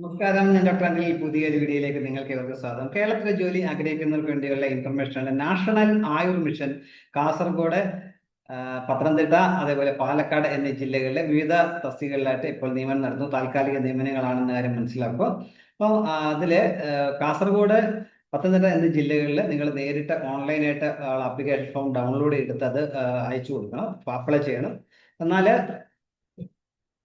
നമസ്കാരം, ഞാൻ ഡോക്ടർ അനിൽ. പുതിയൊരു വീഡിയോയിലേക്ക് നിങ്ങൾക്ക് ഏവർക്കും സ്വാഗതം. കേരളത്തിലെ ജോലി ആഗ്രഹിക്കുന്നവർക്ക് വേണ്ടിയുള്ള information national Ayur mission Kasaragod, ആ, പത്തനംതിട്ട, അതേപോലെ പാലക്കാട് എന്നീ ജില്ലകളിലെ വിവിധ തസ്തികകളിലായിട്ട് ഇപ്പോൾ നിയമനം നടത്തുന്നു. താൽക്കാലിക നിയമനങ്ങളാണെന്ന കാര്യം മനസ്സിലാക്കുക. അപ്പോൾ അതില് കാസർഗോഡ്, പത്തനംതിട്ട എന്നീ ജില്ലകളിൽ നിങ്ങൾ നേരിട്ട് ഓൺലൈനായിട്ട് ആപ്ലിക്കേഷൻ ഫോം ഡൗൺലോഡ് ചെയ്തിട്ട് അത് അയച്ചു കൊടുക്കണം, അപ്ലൈ ചെയ്യണം. എന്നാൽ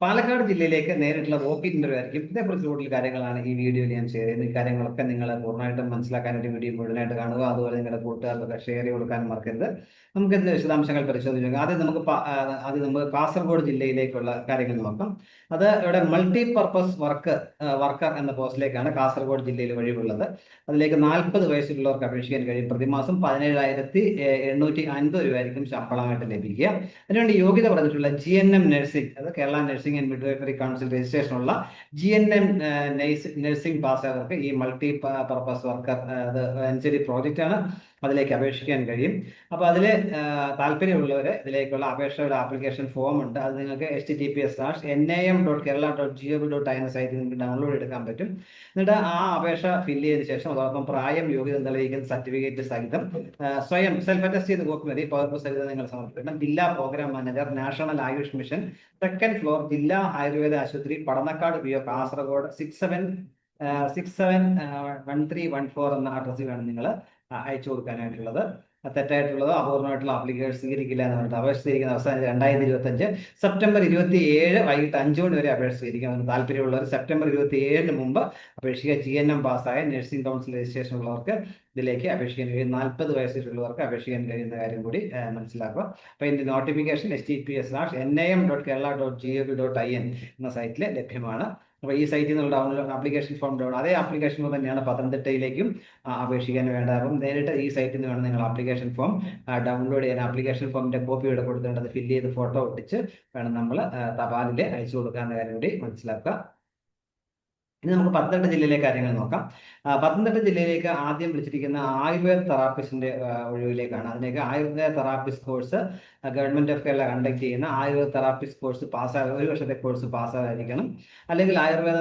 പാലക്കാട് ജില്ലയിലേക്ക് നേരിട്ടുള്ള വോക്ക് ഇന്റർവ്യൂ ആയിരിക്കും. ഇതേക്കുറിച്ച് കൂടുതൽ കാര്യങ്ങളാണ് ഈ വീഡിയോയിൽ ഞാൻ ഷെയർ ചെയ്യുന്നത്. ഈ കാര്യങ്ങളൊക്കെ നിങ്ങൾ പൂർണ്ണമായിട്ടും മനസ്സിലാക്കാനായിട്ട് വീഡിയോ മുഴുവനായിട്ട് കാണുക. അതുപോലെ നിങ്ങളുടെ കൂട്ടുകാർക്കൊക്കെ ഷെയർ ചെയ്ത് കൊടുക്കാൻ മറക്കരുത്. നമുക്ക് ഇതിന്റെ വിശദാംശങ്ങൾ പരിശോധിക്കാം. ആദ്യം നമുക്ക് കാസർഗോഡ് ജില്ലയിലേക്കുള്ള കാര്യങ്ങൾ നോക്കാം. അത് ഇവിടെ മൾട്ടി പർപ്പസ് വർക്കർ എന്ന പോസ്റ്റിലേക്കാണ് കാസർഗോഡ് ജില്ലയിൽ ഒഴിവുള്ളത്. അതിലേക്ക് 40 വയസ്സുള്ളവർക്ക് അപേക്ഷിക്കാൻ കഴിയും. പ്രതിമാസം 17,850 രൂപയായിരിക്കും ശമ്പളമായിട്ട് ലഭിക്കുക. അതിനുവേണ്ടി യോഗ്യത പറഞ്ഞിട്ടുള്ള GNM നഴ്സിംഗ്, അത് Kerala nursing and midwifery council രജിസ്ട്രേഷനുള്ള GNM നഴ്സിംഗ് പാസ്സായവർക്ക് ഈ മൾട്ടി പർപ്പസ് വർക്കർ അത് അനുസരിച്ച് പ്രോജക്റ്റ് ആണ്, അതിലേക്ക് അപേക്ഷിക്കാൻ കഴിയും. അപ്പോൾ അതിൽ താല്പര്യമുള്ളവർ ഇതിലേക്കുള്ള അപേക്ഷയുടെ ആപ്ലിക്കേഷൻ ഫോം ഉണ്ട്. അത് നിങ്ങൾക്ക് https:nam.kerala.gov.in എന്ന സൈറ്റിൽ നിങ്ങൾക്ക് ഡൗൺലോഡ് എടുക്കാൻ പറ്റും. എന്നിട്ട് ആ അപേക്ഷ ഫില്ല് ചെയ്തതിനു ശേഷം അതോടൊപ്പം പ്രായം, യോഗ്യത തെളിയിക്കുന്ന സർട്ടിഫിക്കറ്റ് സഹിതം സ്വയം സെൽഫ് അറ്റസ്റ്റ് ചെയ്ത് കോപ്പി മതി, പകർപ്പ് സഹിതം നിങ്ങൾ സമർപ്പിക്കണം. ജില്ലാ programme manager, national Ayush mission, second floor, ജില്ലാ ആയുർവേദ ആശുപത്രി, പടന്നക്കാട് PO, കാസർഗോഡ് 671314 എന്ന അഡ്രസ്സിലാണ് നിങ്ങൾ അയച്ചു കൊടുക്കാനായിട്ടുള്ളത്. തെറ്റായിട്ടുള്ളതോ അപൂർണമായിട്ടുള്ള ആപ്ലിക്കേഷൻ സ്വീകരിക്കില്ല എന്ന് പറഞ്ഞിട്ട് അപേക്ഷ സ്വീകരിക്കുന്ന അവസാനം 2025 സെപ്റ്റംബർ 27 വൈകിട്ട് 5 മണി വരെ അപേക്ഷ സ്വീകരിക്കാം. അതിന് താല്പര്യമുള്ളവർ സെപ്റ്റംബർ 27 മുമ്പ് അപേക്ഷിക്കുക. GNM പാസ്സായ നഴ്സിംഗ് കൗൺസിൽ രജിസ്ട്രേഷൻ ഉള്ളവർക്ക് ഇതിലേക്ക് അപേക്ഷിക്കാൻ കഴിയും. 40 വയസ്സിലുള്ളവർക്ക് അപേക്ഷിക്കാൻ കഴിയുന്ന കാര്യം കൂടി മനസ്സിലാക്കുക. അപ്പോൾ ഇതിന്റെ നോട്ടിഫിക്കേഷൻ https:nam.kerala.gov.in എന്ന സൈറ്റിൽ ലഭ്യമാണ്. അപ്പോൾ ഈ സൈറ്റിൽ നിന്നുള്ള ഡൗൺലോഡ് ആപ്ലിക്കേഷൻ ഫോം അതേ ആപ്ലിക്കേഷൻ ഫോം തന്നെയാണ് പത്തനംതിട്ടയിലേക്കും അപേക്ഷിക്കാൻ വേണ്ട. അപ്പം നേരിട്ട് ഈ സൈറ്റിൽ നിന്ന് വേണം നിങ്ങൾ ആപ്ലിക്കേഷൻ ഫോം ഡൗൺലോഡ് ചെയ്യാൻ. ആപ്ലിക്കേഷൻ ഫോമിന്റെ കോപ്പി ഇവിടെ കൊടുത്തിട്ടുണ്ട്. അത് ഫില്ല് ചെയ്ത് ഫോട്ടോ ഒട്ടിച്ച് വേണം നമ്മൾ തപാലിൽ അയച്ചു കൊടുക്കാവുന്ന കാര്യം കൂടി മനസ്സിലാക്കുക. ഇനി നമുക്ക് പത്തനംതിട്ട ജില്ലയിലെ കാര്യങ്ങൾ നോക്കാം. പത്തനംതിട്ട ജില്ലയിലേക്ക് ആദ്യം വിളിച്ചിരിക്കുന്ന ആയുർവേദ തെറാപ്പിസ്റ്റിന്റെ ഒഴിവിലേക്കാണ്. അതിലേക്ക് Ayurveda therapist course government of Kerala conduct ചെയ്യുന്ന ആയുർവേദ തെറാപ്പിസ്റ്റ് കോഴ്സ് പാസ്സായ 1 വർഷത്തെ കോഴ്സ് പാസ്സായിരിക്കണം. അല്ലെങ്കിൽ Ayurveda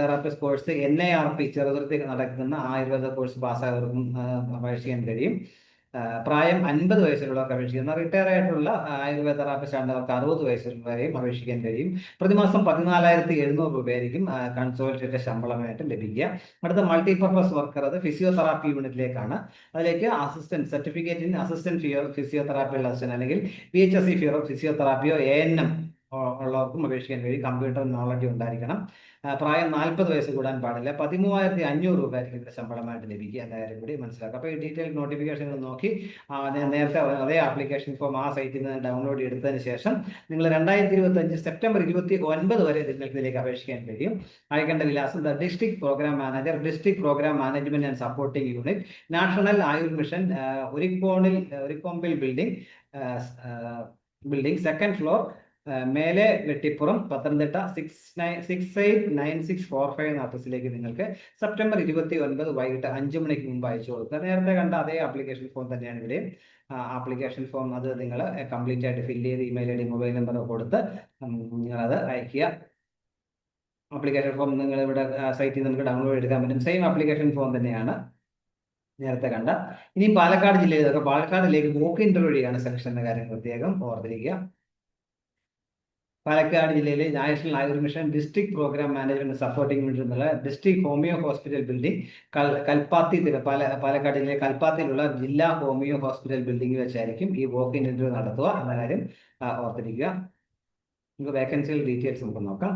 therapist course NARP Cheruthuruthy നടക്കുന്ന ആയുർവേദ കോഴ്സ് പാസ്സായവർക്കും അപേക്ഷിക്കാൻ കഴിയും. പ്രായം 50 വയസ്സിലുള്ളവർക്ക് അപേക്ഷിക്കുന്ന റിട്ടയർ ആയിട്ടുള്ള ആയുർവേദ തെറാപ്പിസ്റ്റ് ആണ്ടവർക്ക് 60 വയസ്സിൽ വരെയും അപേക്ഷിക്കാൻ കഴിയും. പ്രതിമാസം 14,700 രൂപയായിരിക്കും കൺസോൾട്ടേറ്റ് ശമ്പളമായിട്ട് ലഭിക്കുക. അടുത്ത മൾട്ടിപർപ്പസ് വർക്കർ, അത് ഫിസിയോതെറാപ്പി യൂണിറ്റിലേക്കാണ്. അതിലേക്ക് assistant certificate in assistant physiotherapy assistant അല്ലെങ്കിൽ PHSC ഫിസിയോതെറാപ്പിയോ ANM ഉള്ളവർക്കും അപേക്ഷിക്കാൻ കഴിയും. കമ്പ്യൂട്ടർ നോളജ് ഉണ്ടായിരിക്കണം. പ്രായം 40 വയസ്സ് കൂടാൻ പാടില്ല. 13,500 രൂപ ആയിരിക്കും ഇതിന്റെ ശമ്പളമായിട്ട് ലഭിക്കുക എന്ന കാര്യം കൂടി മനസ്സിലാക്കുക. അപ്പോൾ ഈ ഡീറ്റെയിൽ നോട്ടിഫിക്കേഷൻ നോക്കി നേരത്തെ അതേ ആപ്ലിക്കേഷൻ ഫോം ആ സൈറ്റിൽ നിന്ന് ഡൗൺലോഡ് എടുത്തതിന് ശേഷം നിങ്ങൾ 2025 സെപ്റ്റംബർ 29 വരെ നിങ്ങൾക്ക് ഇതിലേക്ക് അപേക്ഷിക്കാൻ കഴിയും. അയക്കേണ്ട വിലാസം: the district programme manager, district programme management and supporting unit, national Ayur mission, ഒരിക്കോമ്പിൽ building, second floor, Mele Vettipuram, Pathanamthitta 689645 എന്ന അഡ്രസ്സിലേക്ക് നിങ്ങൾക്ക് സെപ്റ്റംബർ 29 വൈകിട്ട് 5 മണിക്ക് മുമ്പ് അയച്ചു കൊടുക്കുക. നേരത്തെ കണ്ട അതേ ആപ്ലിക്കേഷൻ ഫോം തന്നെയാണ് ഇവിടെ. ആപ്ലിക്കേഷൻ ഫോം അത് നിങ്ങൾ കംപ്ലീറ്റ് ആയിട്ട് ഫില്ല് ചെയ്ത് ഇമെയിൽ ID, മൊബൈൽ നമ്പർ കൊടുത്ത് നിങ്ങളത് അയക്കുക. ആപ്ലിക്കേഷൻ ഫോം നിങ്ങൾ ഇവിടെ സൈറ്റിൽ നമുക്ക് ഡൗൺലോഡ് എടുക്കാൻ പറ്റും. സെയിം ആപ്ലിക്കേഷൻ ഫോം തന്നെയാണ് നേരത്തെ കണ്ട. ഇനി പാലക്കാട് ജില്ലയിലൊക്കെ പാലക്കാടിലേക്ക് വോക്ക് ഇന്റർവ്യൂ ആണ് സെലക്ഷൻ എന്ന കാര്യം പ്രത്യേകം ഓർത്തിരിക്കുക. പാലക്കാട് ജില്ലയിലെ national Ayur mission district programme management supporting unit എന്നുള്ള district homeo hospital building, Kalpathi, Palakkad ജില്ലയിലെ കൽപ്പാത്തിയിലുള്ള ജില്ലാ ഹോമിയോ ഹോസ്പിറ്റൽ ബിൽഡിംഗ് വെച്ചായിരിക്കും ഈ വോക്ക് ഇൻ ഇന്റർവ്യൂ നടത്തുക എന്ന കാര്യം ഓർത്തിരിക്കുക. നമുക്ക് വേക്കൻസികൾ ഡീറ്റെയിൽസ് നമുക്ക് നോക്കാം.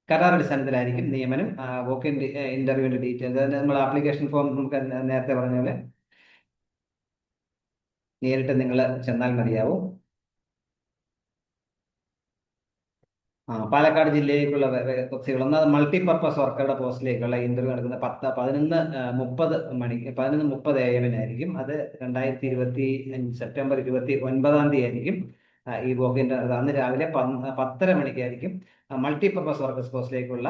കരാർ അടിസ്ഥാനത്തിലായിരിക്കും നിയമനം. വോക്ക് ഇൻ ഇന്റർവ്യൂവിന്റെ ഡീറ്റെയിൽസ് നമ്മൾ ആപ്ലിക്കേഷൻ ഫോം നമുക്ക് നേരത്തെ പറഞ്ഞ പോലെ നേരിട്ട് നിങ്ങൾ ചെന്നാൽ മതിയാവും. പാലക്കാട് ജില്ലയിലേക്കുള്ള പോസ്റ്റുകൾ ഒന്നത് മൾട്ടിപർപ്പസ് വർക്കറുടെ പോസ്റ്റിലേക്കുള്ള ഇന്റർവ്യൂ നടക്കുന്ന 11:30 AM ആയിരിക്കും. അത് 2025 സെപ്റ്റംബർ 29 തീയതി ആയിരിക്കും ഈ വോക്കിൻ്റെ. അന്ന് രാവിലെ 10:30 മണിക്കായിരിക്കും മൾട്ടിപർപ്പസ് വർക്കേഴ്സ് പോസ്റ്റിലേക്കുള്ള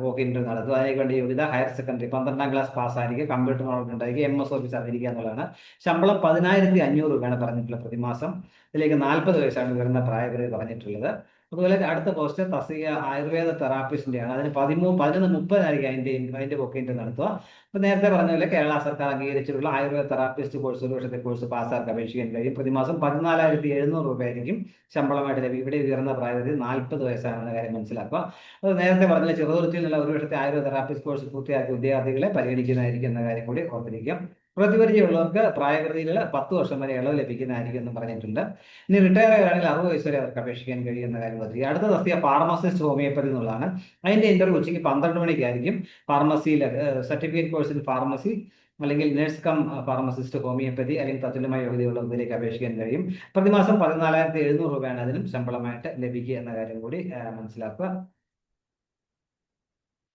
വോക്ക് ഇന്റർവ്യൂ നടത്തുക. അതിലേക്ക് വേണ്ടി യോഗ്യത ഹയർ സെക്കൻഡറി 12ാം ക്ലാസ് പാസ്സായിരിക്കും, കമ്പ്യൂട്ടർ നോളജ് ഉണ്ടായിരിക്കും, MS ഓഫീസ് അറിഞ്ഞിരിക്കുക എന്നുള്ളതാണ്. ശമ്പളം 10,500 രൂപയാണ് പറഞ്ഞിട്ടുള്ളത് പ്രതിമാസം. ഇതിലേക്ക് 40 വയസ്സാണ് ഉയർന്ന പ്രായപരിധി പറഞ്ഞിട്ടുള്ളത്. അതുപോലെ അടുത്ത പോസ്റ്റ് തസ്തിക ആയുർവേദ തെറാപ്പിസ്റ്റിന്റെയാണ്. അതിന് 11:30 അതിന്റെ ബുക്കിംഗ് നടത്തുക. അപ്പൊ നേരത്തെ പറഞ്ഞ പോലെ കേരള സർക്കാർ അംഗീകരിച്ചിട്ടുള്ള ആയുർവേദ തെറാപ്പിസ്റ്റ് കോഴ്സ്, ഒരു വർഷത്തെ കോഴ്സ് പാസ്സാർക്ക് അപേക്ഷിക്കാൻ കഴിയും. പ്രതിമാസം 14,700 രൂപയായിരിക്കും ശമ്പളമായിട്ട് ലഭിക്കും. ഇവിടെ ഉയർന്ന പ്രായപരിധി 40 വയസ്സാണെന്ന കാര്യം മനസ്സിലാക്കുക. അത് നേരത്തെ പറഞ്ഞ ചെറുതുരുത്തിയിൽ നിന്നുള്ള ഒരു വർഷത്തെ ആയുർവേദ തെറാപ്പിസ്റ്റ് കോഴ്സ് പൂർത്തിയാക്കിയ വിദ്യാർത്ഥികളെ പരിഗണിക്കുന്നതായിരിക്കും എന്ന കാര്യം കൂടി ഓർത്തിരിക്കാം. പ്രതിപരിചയമുള്ളവർക്ക് പ്രായപരിധിയിൽ 10 വർഷം വരെ ഇളവ് ലഭിക്കുന്നതായിരിക്കും എന്ന് പറഞ്ഞിട്ടുണ്ട്. ഇനി റിട്ടയർ ആണെങ്കിൽ 60 വയസ്സ് വരെ അവർക്ക് അപേക്ഷിക്കാൻ കഴിയുന്ന കാര്യം ഓർത്തിരിക്കുക. അടുത്ത തസ്തിക ഫാർമസിസ്റ്റ് ഹോമിയോപ്പതി എന്നുള്ളതാണ്. അതിന്റെ ഇന്റർവ്യൂ ഉച്ചയ്ക്ക് 12 മണിക്കായിരിക്കും. ഫാർമസിയിൽ സർട്ടിഫിക്കറ്റ് കോഴ്സ് ഇൻ ഫാർമസി അല്ലെങ്കിൽ നഴ്സ് കം ഫാർമസിസ്റ്റ് ഹോമിയോപ്പതി അല്ലെങ്കിൽ തത്തുല്യമായ യോഗ്യതയുള്ളവരിലേക്ക് അപേക്ഷിക്കാൻ കഴിയും. പ്രതിമാസം 14,700 രൂപയാണ് അതിനും ശമ്പളമായിട്ട് ലഭിക്കുക എന്ന കാര്യം കൂടി മനസ്സിലാക്കുക.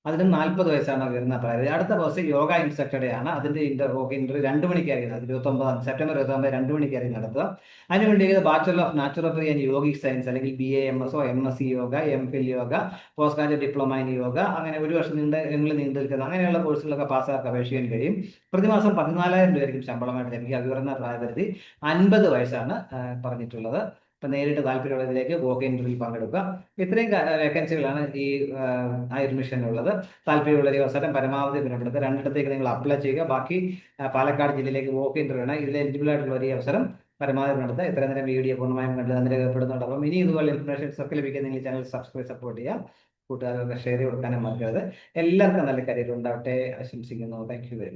അതിനും 40 വയസ്സാണ് ഉയർന്ന പ്രായപരിധി. അടുത്ത പോസ്റ്റ് യോഗ ഇൻസ്ട്രക്ടറുടെ ആണ്. അതിന്റെ ഇന്റർവ്യൂ 2 മണിക്കായിരിക്കും. 29 സെപ്റ്റംബർ 2 മണിക്കായിരിക്കും നടത്തുക. അതിനുവേണ്ടി bachelor of naturopathy and yogic science അല്ലെങ്കിൽ BAMSO, MSc yoga, MPhil yoga, post graduate diploma in yoga, അങ്ങനെ ഒരു വർഷം നീണ്ടു നിൽക്കുന്ന അങ്ങനെയുള്ള കോഴ്സുകളൊക്കെ പാസ്സാർക്ക് അപേക്ഷിക്കാൻ കഴിയും. പ്രതിമാസം 14,000 രൂപയായിരിക്കും ശമ്പളമായിട്ട് ലഭിക്കുക. ഉയർന്ന പ്രായപരിധി 50 വയസ്സാണ് പറഞ്ഞിട്ടുള്ളത്. ഇപ്പം നേരിട്ട് താല്പര്യമുള്ളതിലേക്ക് വോക്ക് ഇന്റർവ്യൂവിൽ പങ്കെടുക്കുക. ഇത്രയും വേക്കൻസികളാണ് ഈ മിഷനുള്ളത്. താല്പര്യമുള്ള അവസരം പരമാവധി ബന്ധപ്പെടുത്തുക. രണ്ടിടത്തേക്ക് നിങ്ങൾ അപ്ലൈ ചെയ്യുക. ബാക്കി പാലക്കാട് ജില്ലയിലേക്ക് വോക്ക് ഇന്റർവ്യൂ ആണ്. ഇതിൽ എലിജിബിൾ ആയിട്ടുള്ള ഒരു അവസരം പരമാവധി നടത്തുക. ഇത്രയും നേരം വീഡിയോ പൂർണ്ണമായും കണ്ട് അതിന് രേഖപ്പെടുന്നുണ്ട്. അപ്പം ഇനി ഇതുപോലെ ഇൻഫർമേഷൻസ് ഒക്കെ ലഭിക്കാൻ നിങ്ങൾ ചാനൽ സപ്പോർട്ട് ചെയ്യുക. കൂട്ടുകാർക്ക് ഷെയർ കൊടുക്കാനും മറക്കരുത്. എല്ലാവർക്കും നല്ല കരിയർ ഉണ്ടാവട്ടെ ആശംസിക്കുന്നു. Thank you very much.